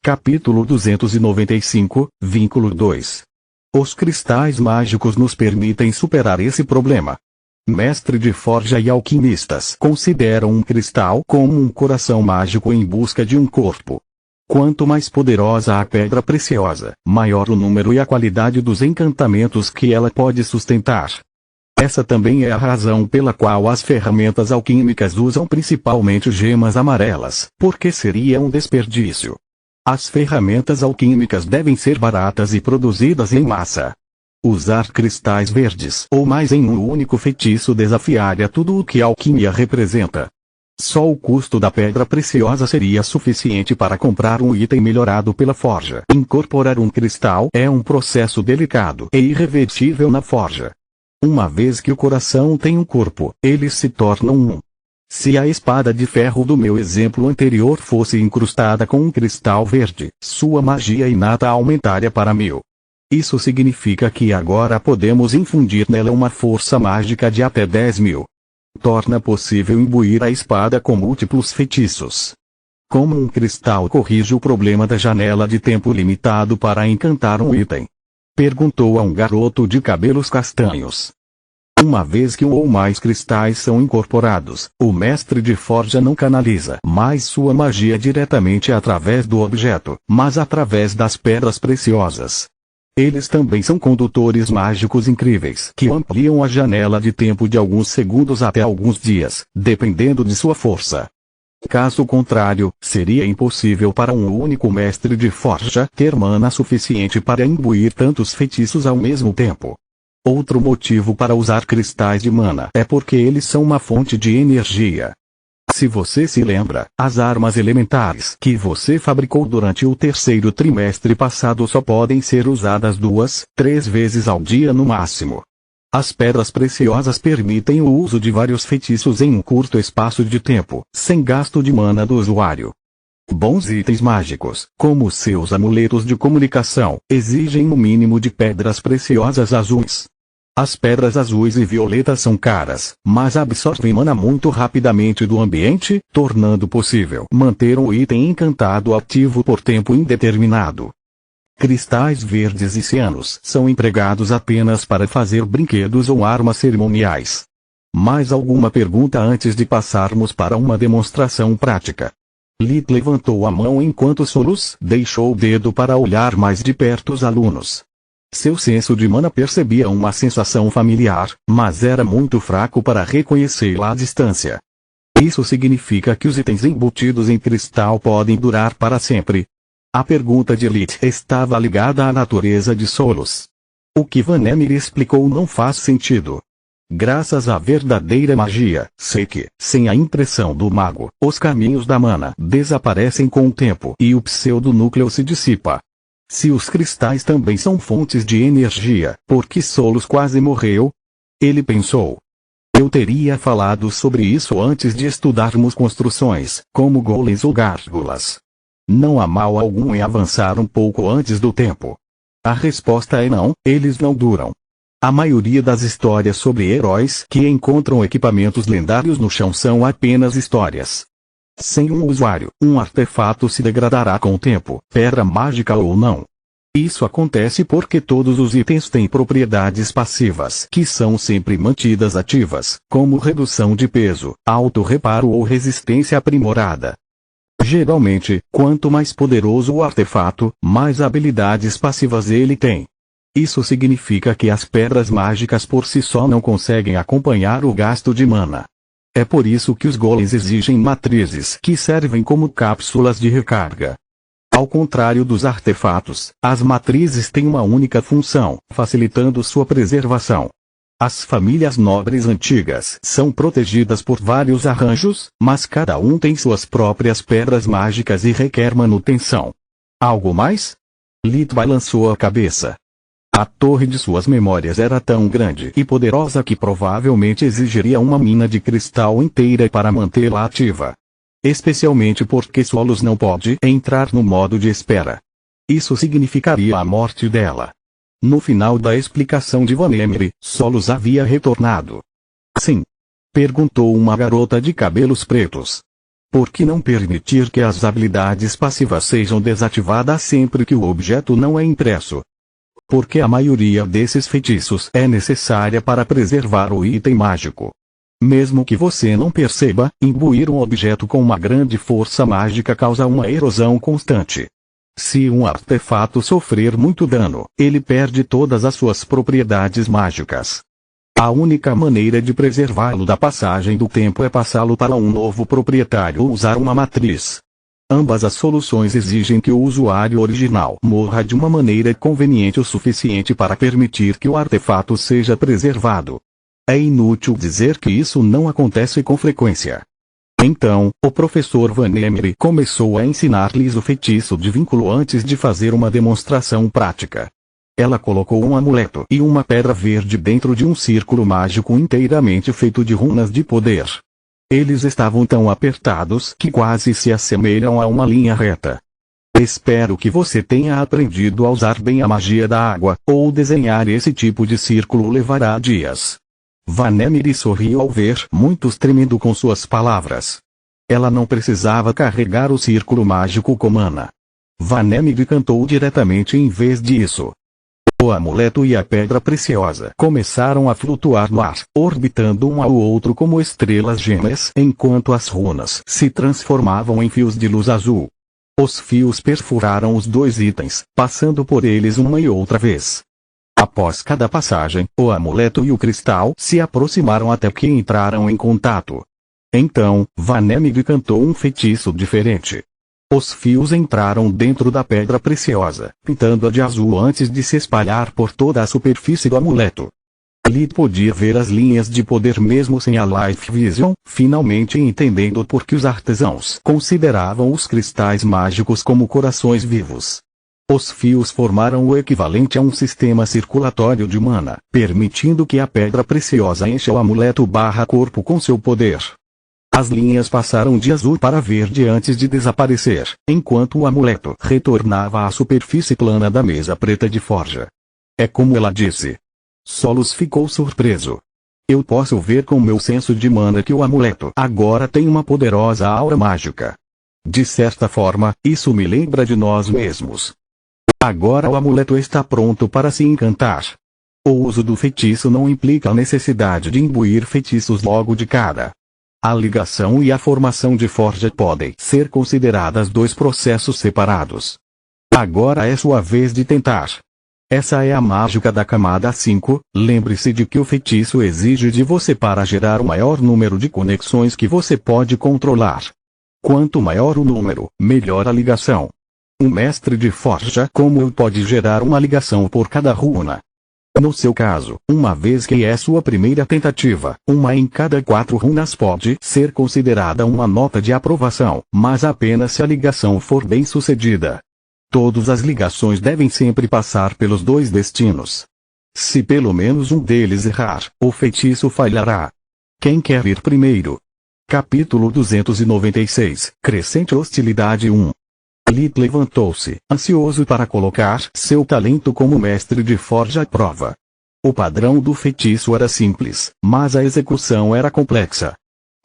Capítulo 295, vínculo 2. Os cristais mágicos nos permitem superar esse problema. Mestre de forja e alquimistas consideram um cristal como um coração mágico em busca de um corpo. Quanto mais poderosa a pedra preciosa, maior o número e a qualidade dos encantamentos que ela pode sustentar. Essa também é a razão pela qual as ferramentas alquímicas usam principalmente gemas amarelas, porque seria um desperdício. As ferramentas alquímicas devem ser baratas e produzidas em massa. Usar cristais verdes ou mais em um único feitiço desafiaria tudo o que a alquimia representa. Só o custo da pedra preciosa seria suficiente para comprar um item melhorado pela forja. Incorporar um cristal é um processo delicado e irreversível na forja. Uma vez que o coração tem um corpo, eles se tornam um. Se a espada de ferro do meu exemplo anterior fosse incrustada com um cristal verde, sua magia inata aumentaria para 1000. Isso significa que agora podemos infundir nela uma força mágica de até 10.000. Torna possível imbuir a espada com múltiplos feitiços. Como um cristal corrige o problema da janela de tempo limitado para encantar um item? Perguntou a um garoto de cabelos castanhos. Uma vez que um ou mais cristais são incorporados, o mestre de forja não canaliza mais sua magia diretamente através do objeto, mas através das pedras preciosas. Eles também são condutores mágicos incríveis que ampliam a janela de tempo de alguns segundos até alguns dias, dependendo de sua força. Caso contrário, seria impossível para um único mestre de forja ter mana suficiente para imbuir tantos feitiços ao mesmo tempo. Outro motivo para usar cristais de mana é porque eles são uma fonte de energia. Se você se lembra, as armas elementares que você fabricou durante o terceiro trimestre passado só podem ser usadas 2, 3 vezes ao dia no máximo. As pedras preciosas permitem o uso de vários feitiços em um curto espaço de tempo, sem gasto de mana do usuário. Bons itens mágicos, como seus amuletos de comunicação, exigem um mínimo de pedras preciosas azuis. As pedras azuis e violetas são caras, mas absorvem mana muito rapidamente do ambiente, tornando possível manter um item encantado ativo por tempo indeterminado. Cristais verdes e cianos são empregados apenas para fazer brinquedos ou armas cerimoniais. Mais alguma pergunta antes de passarmos para uma demonstração prática? Lit levantou a mão enquanto Solus deixou o dedo para olhar mais de perto os alunos. Seu senso de mana percebia uma sensação familiar, mas era muito fraco para reconhecê-la à distância. Isso significa que os itens embutidos em cristal podem durar para sempre? A pergunta de Lit estava ligada à natureza de Solus. O que Van Emmer explicou não faz sentido. Graças à verdadeira magia, sei que, sem a impressão do mago, os caminhos da mana desaparecem com o tempo e o pseudonúcleo se dissipa. Se os cristais também são fontes de energia, por que Solus quase morreu? Ele pensou. Eu teria falado sobre isso antes de estudarmos construções, como golems ou gárgulas. Não há mal algum em avançar um pouco antes do tempo. A resposta é não, eles não duram. A maioria das histórias sobre heróis que encontram equipamentos lendários no chão são apenas histórias. Sem um usuário, um artefato se degradará com o tempo, pedra mágica ou não. Isso acontece porque todos os itens têm propriedades passivas que são sempre mantidas ativas, como redução de peso, auto-reparo ou resistência aprimorada. Geralmente, quanto mais poderoso o artefato, mais habilidades passivas ele tem. Isso significa que as pedras mágicas por si só não conseguem acompanhar o gasto de mana. É por isso que os golems exigem matrizes que servem como cápsulas de recarga. Ao contrário dos artefatos, as matrizes têm uma única função, facilitando sua preservação. As famílias nobres antigas são protegidas por vários arranjos, mas cada um tem suas próprias pedras mágicas e requer manutenção. Algo mais? Lit balançou a cabeça. A torre de suas memórias era tão grande e poderosa que provavelmente exigiria uma mina de cristal inteira para mantê-la ativa. Especialmente porque Solus não pode entrar no modo de espera. Isso significaria a morte dela. No final da explicação de Van Emmer, Solus havia retornado. Sim? Perguntou uma garota de cabelos pretos. Por que não permitir que as habilidades passivas sejam desativadas sempre que o objeto não é impresso? Porque a maioria desses feitiços é necessária para preservar o item mágico. Mesmo que você não perceba, imbuir um objeto com uma grande força mágica causa uma erosão constante. Se um artefato sofrer muito dano, ele perde todas as suas propriedades mágicas. A única maneira de preservá-lo da passagem do tempo é passá-lo para um novo proprietário ou usar uma matriz. Ambas as soluções exigem que o usuário original morra de uma maneira conveniente o suficiente para permitir que o artefato seja preservado. É inútil dizer que isso não acontece com frequência. Então, o professor Vanemiri começou a ensinar-lhes o feitiço de vínculo antes de fazer uma demonstração prática. Ela colocou um amuleto e uma pedra verde dentro de um círculo mágico inteiramente feito de runas de poder. Eles estavam tão apertados que quase se assemelham a uma linha reta. Espero que você tenha aprendido a usar bem a magia da água, ou desenhar esse tipo de círculo levará dias. Vanemiri sorriu ao ver muitos tremendo com suas palavras. Ela não precisava carregar o círculo mágico com mana. Vanemiri cantou diretamente em vez disso. O amuleto e a pedra preciosa começaram a flutuar no ar, orbitando um ao outro como estrelas gêmeas, enquanto as runas se transformavam em fios de luz azul. Os fios perfuraram os dois itens, passando por eles uma e outra vez. Após cada passagem, o amuleto e o cristal se aproximaram até que entraram em contato. Então, Vanemiri cantou um feitiço diferente. Os fios entraram dentro da pedra preciosa, pintando-a de azul antes de se espalhar por toda a superfície do amuleto. Lid podia ver as linhas de poder mesmo sem a Life Vision, finalmente entendendo por que os artesãos consideravam os cristais mágicos como corações vivos. Os fios formaram o equivalente a um sistema circulatório de mana, permitindo que a pedra preciosa encha o amuleto/corpo com seu poder. As linhas passaram de azul para verde antes de desaparecer, enquanto o amuleto retornava à superfície plana da mesa preta de forja. É como ela disse. Solos ficou surpreso. Eu posso ver com meu senso de mana que o amuleto agora tem uma poderosa aura mágica. De certa forma, isso me lembra de nós mesmos. Agora o amuleto está pronto para se encantar. O uso do feitiço não implica a necessidade de imbuir feitiços logo de cara. A ligação e a formação de forja podem ser consideradas dois processos separados. Agora é sua vez de tentar. Essa é a mágica da camada 5, lembre-se de que o feitiço exige de você para gerar o maior número de conexões que você pode controlar. Quanto maior o número, melhor a ligação. Um mestre de forja como eu pode gerar uma ligação por cada runa. No seu caso, uma vez que é sua primeira tentativa, uma em cada 4 runas pode ser considerada uma nota de aprovação, mas apenas se a ligação for bem sucedida. Todas as ligações devem sempre passar pelos dois destinos. Se pelo menos um deles errar, o feitiço falhará. Quem quer ir primeiro? Capítulo 296, Crescente Hostilidade 1. Lid levantou-se, ansioso para colocar seu talento como mestre de forja à prova. O padrão do feitiço era simples, mas a execução era complexa.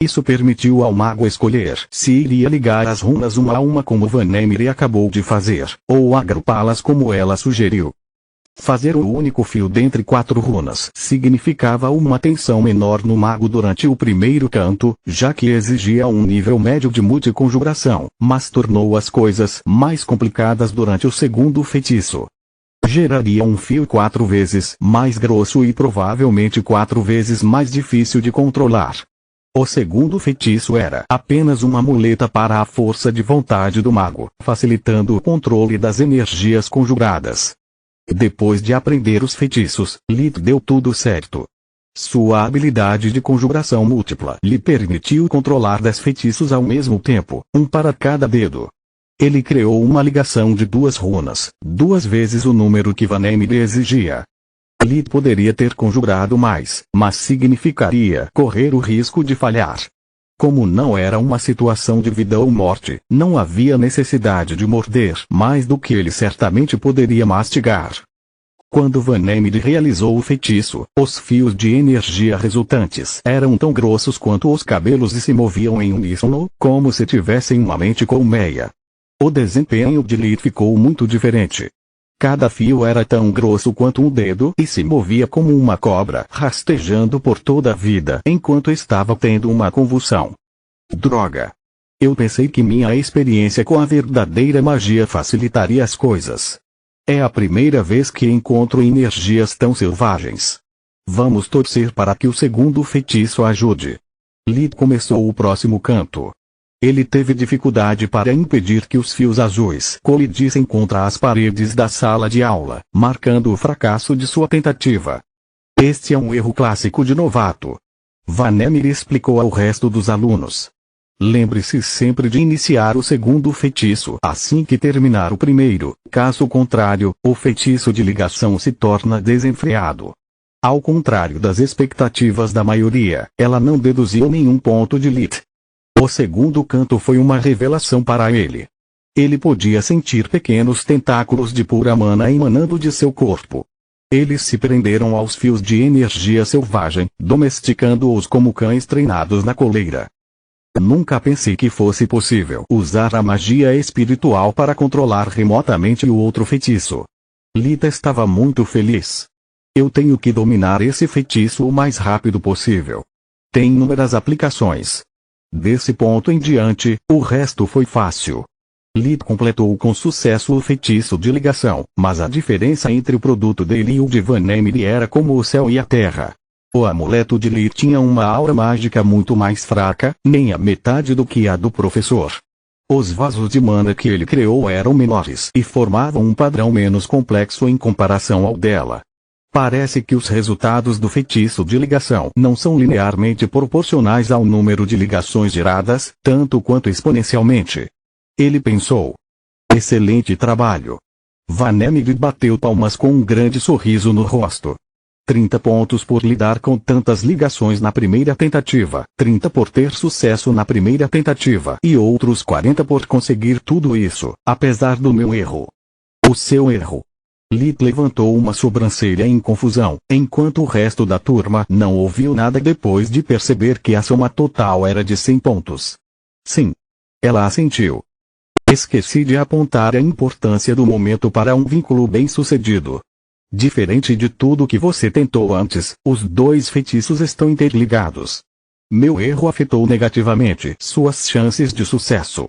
Isso permitiu ao mago escolher se iria ligar as runas uma a uma como Vanemiri acabou de fazer, ou agrupá-las como ela sugeriu. Fazer o único fio dentre 4 runas significava uma tensão menor no mago durante o primeiro canto, já que exigia um nível médio de multiconjuração, mas tornou as coisas mais complicadas durante o segundo feitiço. Geraria um fio 4 vezes mais grosso e provavelmente 4 vezes mais difícil de controlar. O segundo feitiço era apenas uma muleta para a força de vontade do mago, facilitando o controle das energias conjuradas. Depois de aprender os feitiços, Lid deu tudo certo. Sua habilidade de conjuração múltipla lhe permitiu controlar 10 feitiços ao mesmo tempo, um para cada dedo. Ele criou uma ligação de 2 runas, 2 vezes o número que Vanemiri exigia. Lid poderia ter conjurado mais, mas significaria correr o risco de falhar. Como não era uma situação de vida ou morte, não havia necessidade de morder mais do que ele certamente poderia mastigar. Quando Vanemir realizou o feitiço, os fios de energia resultantes eram tão grossos quanto os cabelos e se moviam em uníssono, como se tivessem uma mente colmeia. O desempenho de Lith ficou muito diferente. Cada fio era tão grosso quanto um dedo e se movia como uma cobra rastejando por toda a vida enquanto estava tendo uma convulsão. Droga! Eu pensei que minha experiência com a verdadeira magia facilitaria as coisas. É a primeira vez que encontro energias tão selvagens. Vamos torcer para que o segundo feitiço ajude. Lith começou o próximo canto. Ele teve dificuldade para impedir que os fios azuis colidissem contra as paredes da sala de aula, marcando o fracasso de sua tentativa. Este é um erro clássico de novato. Vanemir explicou ao resto dos alunos. Lembre-se sempre de iniciar o segundo feitiço assim que terminar o primeiro, caso contrário, o feitiço de ligação se torna desenfreado. Ao contrário das expectativas da maioria, ela não deduziu nenhum ponto de Lith. O segundo canto foi uma revelação para ele. Ele podia sentir pequenos tentáculos de pura mana emanando de seu corpo. Eles se prenderam aos fios de energia selvagem, domesticando-os como cães treinados na coleira. Nunca pensei que fosse possível usar a magia espiritual para controlar remotamente o outro feitiço. Lita estava muito feliz. Eu tenho que dominar esse feitiço o mais rápido possível. Tem inúmeras aplicações. Desse ponto em diante, o resto foi fácil. Lith completou com sucesso o feitiço de ligação, mas a diferença entre o produto dele e o de Vanemir era como o céu e a terra. O amuleto de Lith tinha uma aura mágica muito mais fraca, nem a metade do que a do professor. Os vasos de mana que ele criou eram menores e formavam um padrão menos complexo em comparação ao dela. Parece que os resultados do feitiço de ligação não são linearmente proporcionais ao número de ligações geradas, tanto quanto exponencialmente. Ele pensou. Excelente trabalho. Vanemir bateu palmas com um grande sorriso no rosto. 30 pontos por lidar com tantas ligações na primeira tentativa, 30 por ter sucesso na primeira tentativa e outros 40 por conseguir tudo isso, apesar do meu erro. O seu erro. Lith levantou uma sobrancelha em confusão, enquanto o resto da turma não ouviu nada depois de perceber que a soma total era de 100 pontos. Sim. Ela assentiu. Esqueci de apontar a importância do momento para um vínculo bem-sucedido. Diferente de tudo que você tentou antes, os dois feitiços estão interligados. Meu erro afetou negativamente suas chances de sucesso.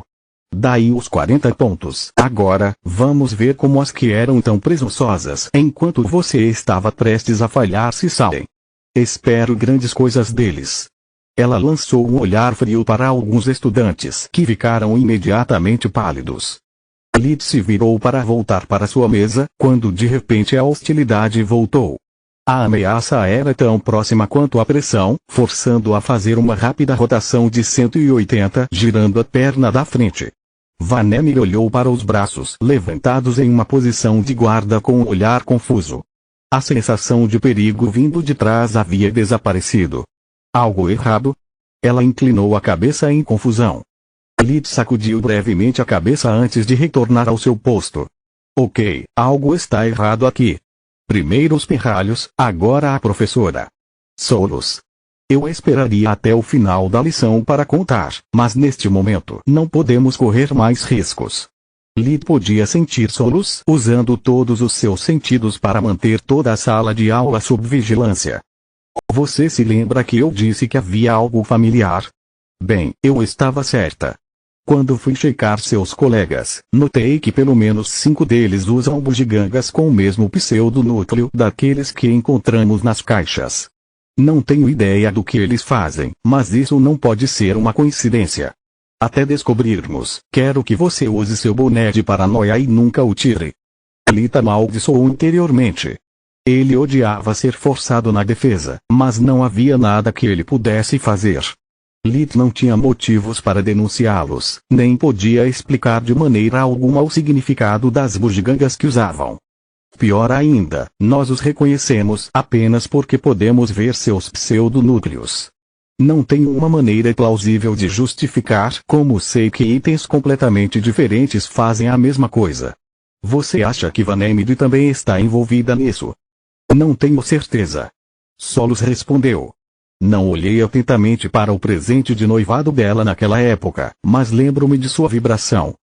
Daí os 40 pontos. Agora, vamos ver como as que eram tão presunçosas enquanto você estava prestes a falhar se saem. Espero grandes coisas deles. Ela lançou um olhar frio para alguns estudantes que ficaram imediatamente pálidos. Lith se virou para voltar para sua mesa, quando de repente a hostilidade voltou. A ameaça era tão próxima quanto a pressão, forçando-a a fazer uma rápida rotação de 180, girando a perna da frente. Vanemir olhou para os braços levantados em uma posição de guarda com um olhar confuso. A sensação de perigo vindo de trás havia desaparecido. Algo errado? Ela inclinou a cabeça em confusão. Lith sacudiu brevemente a cabeça antes de retornar ao seu posto. Ok, algo está errado aqui. Primeiro os pirralhos, agora a professora. Solos. Eu esperaria até o final da lição para contar, mas neste momento não podemos correr mais riscos. Lith podia sentir Solos usando todos os seus sentidos para manter toda a sala de aula sob vigilância. Você se lembra que eu disse que havia algo familiar? Bem, eu estava certa. Quando fui checar seus colegas, notei que pelo menos 5 deles usam bugigangas com o mesmo pseudonúcleo daqueles que encontramos nas caixas. Não tenho ideia do que eles fazem, mas isso não pode ser uma coincidência. Até descobrirmos, quero que você use seu boné de paranoia e nunca o tire. Lita amaldiçoou interiormente. Ele odiava ser forçado na defesa, mas não havia nada que ele pudesse fazer. Lith não tinha motivos para denunciá-los, nem podia explicar de maneira alguma o significado das bugigangas que usavam. Pior ainda, nós os reconhecemos apenas porque podemos ver seus pseudonúcleos. Não tenho uma maneira plausível de justificar como sei que itens completamente diferentes fazem a mesma coisa. Você acha que Vanessa também está envolvida nisso? Não tenho certeza. Solos respondeu. Não olhei atentamente para o presente de noivado dela naquela época, mas lembro-me de sua vibração.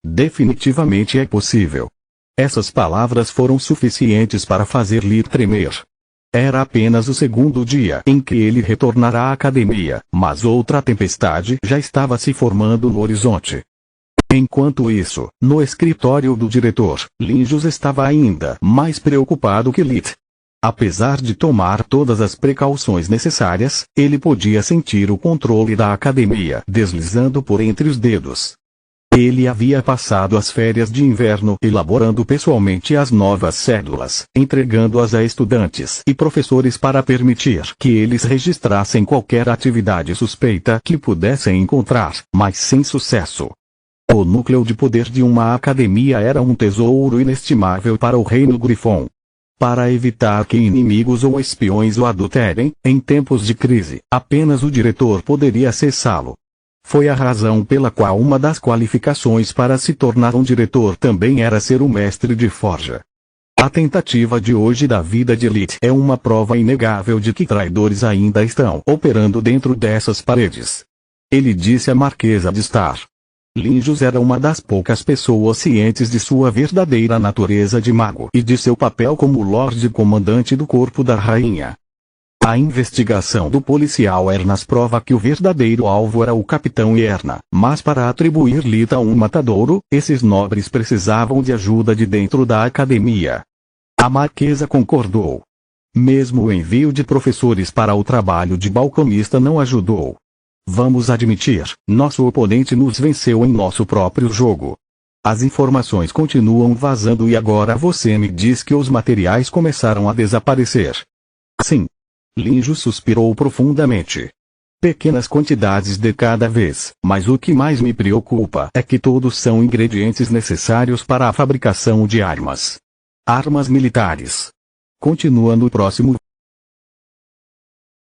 Definitivamente é possível. Essas palavras foram suficientes para fazer Lee tremer. Era apenas o segundo dia em que ele retornará à academia, mas outra tempestade já estava se formando no horizonte. Enquanto isso, no escritório do diretor, Linjus estava ainda mais preocupado que Lit. Apesar de tomar todas as precauções necessárias, ele podia sentir o controle da academia deslizando por entre os dedos. Ele havia passado as férias de inverno elaborando pessoalmente as novas cédulas, entregando-as a estudantes e professores para permitir que eles registrassem qualquer atividade suspeita que pudessem encontrar, mas sem sucesso. O núcleo de poder de uma academia era um tesouro inestimável para o Reino Grifon. Para evitar que inimigos ou espiões o adulterem, em tempos de crise, apenas o diretor poderia acessá-lo. Foi a razão pela qual uma das qualificações para se tornar um diretor também era ser um mestre de forja. A tentativa de hoje da vida de Lit é uma prova inegável de que traidores ainda estão operando dentro dessas paredes. Ele disse à Marquesa de Star. Linjus era uma das poucas pessoas cientes de sua verdadeira natureza de mago e de seu papel como Lorde Comandante do Corpo da Rainha. A investigação do policial Ernas prova que o verdadeiro alvo era o Capitão Erna, mas para atribuir Lita a um matadouro, esses nobres precisavam de ajuda de dentro da academia. A Marquesa concordou. Mesmo o envio de professores para o trabalho de balconista não ajudou. Vamos admitir, nosso oponente nos venceu em nosso próprio jogo. As informações continuam vazando e agora você me diz que os materiais começaram a desaparecer. Sim. Linjus suspirou profundamente. Pequenas quantidades de cada vez, mas o que mais me preocupa é que todos são ingredientes necessários para a fabricação de armas. Armas militares. Continua no próximo